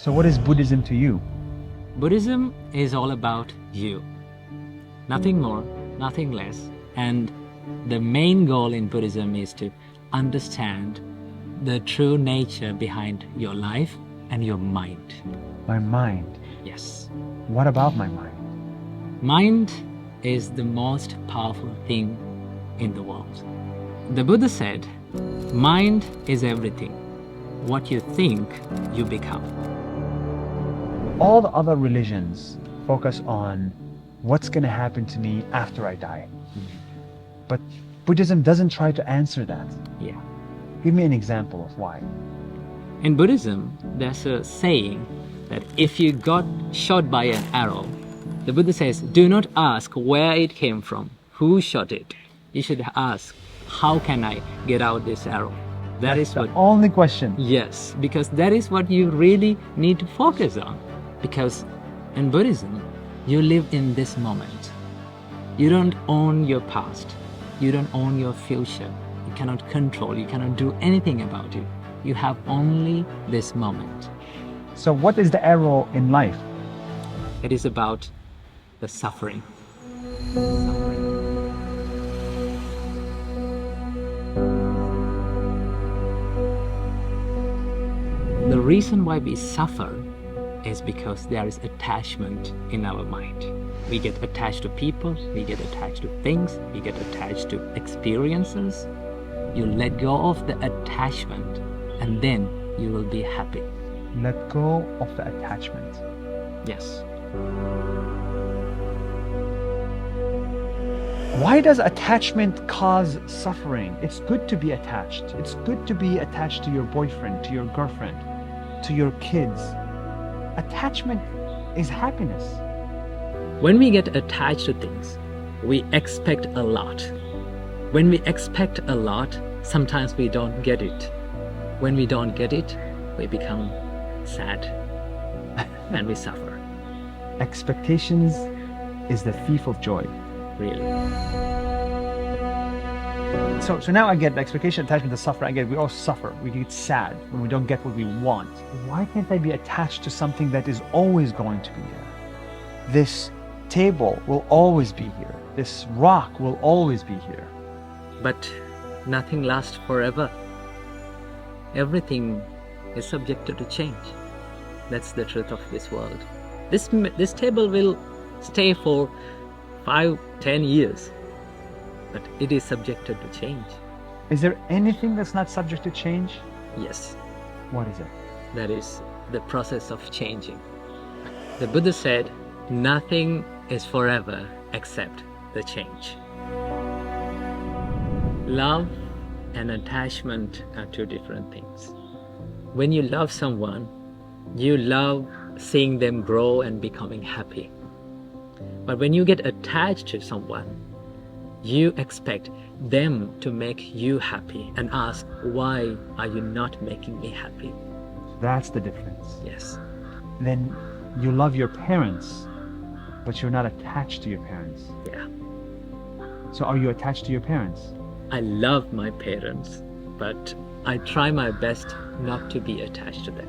So what is Buddhism to you? Buddhism is all about you. Nothing more, nothing less. And the main goal in Buddhism is to understand the true nature behind your life and your mind. My mind. Yes. What about my mind? Mind is the most powerful thing in the world. The Buddha said, mind is everything. What you think, you become. All the other religions focus on what's going to happen to me after I die. But Buddhism doesn't try to answer that. Yeah. Give me an example of why. In Buddhism, there's a saying that if you got shot by an arrow, the Buddha says, do not ask where it came from, who shot it. You should ask, how can I get out this arrow? That's the only question. Yes, because that is what you really need to focus on. Because in Buddhism, you live in this moment. You don't own your past. You don't own your future. You cannot control, you cannot do anything about it. You have only this moment. So what is the arrow in life? It is about the suffering. The reason why we suffer is because there is attachment in our mind. We get attached to people, we get attached to things, we get attached to experiences. You let go of the attachment and then you will be happy. Let go of the attachment. Yes. Why does attachment cause suffering? It's good to be attached. It's good to be attached to your boyfriend, to your girlfriend, to your kids. Attachment is happiness. When we get attached to things, we expect a lot. When we expect a lot, sometimes we don't get it. When we don't get it, we become sad and we suffer. Expectations is the thief of joy. Really. So now I get the expectation, attachment, the suffering. I get we all suffer. We get sad when we don't get what we want. Why can't I be attached to something that is always going to be there? This table will always be here. This rock will always be here. But nothing lasts forever. Everything is subjected to change. That's the truth of this world. This table will stay for 5-10 years, but it is subjected to change. Is there anything that's not subject to change? Yes, What is it? that is the process of changing. The Buddha said, nothing is forever except the change. Love and attachment are two different things. When you love someone, you love seeing them grow and becoming happy. But when you get attached to someone, you expect them to make you happy and ask, why are you not making me happy? That's the difference. Yes. Then you love your parents, but you're not attached to your parents. Yeah. So are you attached to your parents? I love my parents, but I try my best not to be attached to them.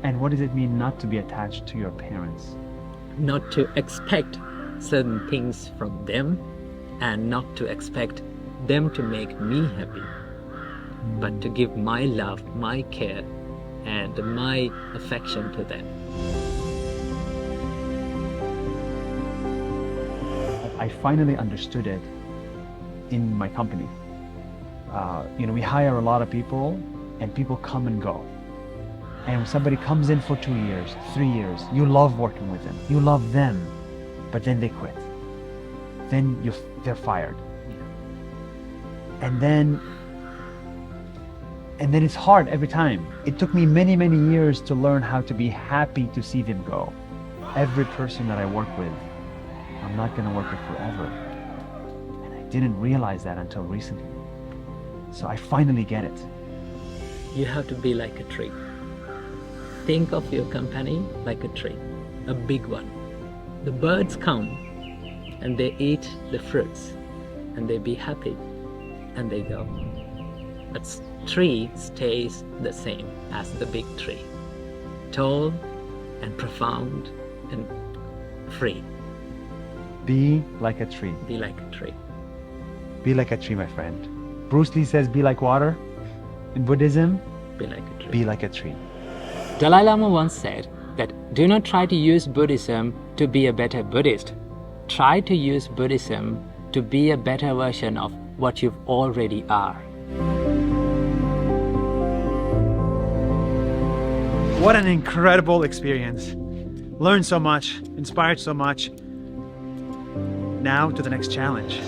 And what does it mean not to be attached to your parents? Not to expect certain things from them and not to expect them to make me happy, but to give my love, my care, and my affection to them. I finally understood it in my company. We hire a lot of people and people come and go. And when somebody comes in for 2 years, 3 years, you love working with them. You love them, but then they quit. Then they're fired. And then it's hard every time. It took me many, many years to learn how to be happy to see them go. Every person that I work with, I'm not going to work with forever. And I didn't realize that until recently. So I finally get it. You have to be like a tree. Think of your company like a tree, a big one. The birds come and they eat the fruits and they be happy and they go. But tree stays the same as the big tree. Tall, and profound and free. Be like a tree. Be like a tree. Be like a tree, my friend. Bruce Lee says, be like water. In Buddhism, Be like a tree. be like a tree. Dalai Lama once said that do not try to use Buddhism to be a better Buddhist. Try to use Buddhism to be a better version of what you already are. What an incredible experience. Learned so much, inspired so much. Now to the next challenge.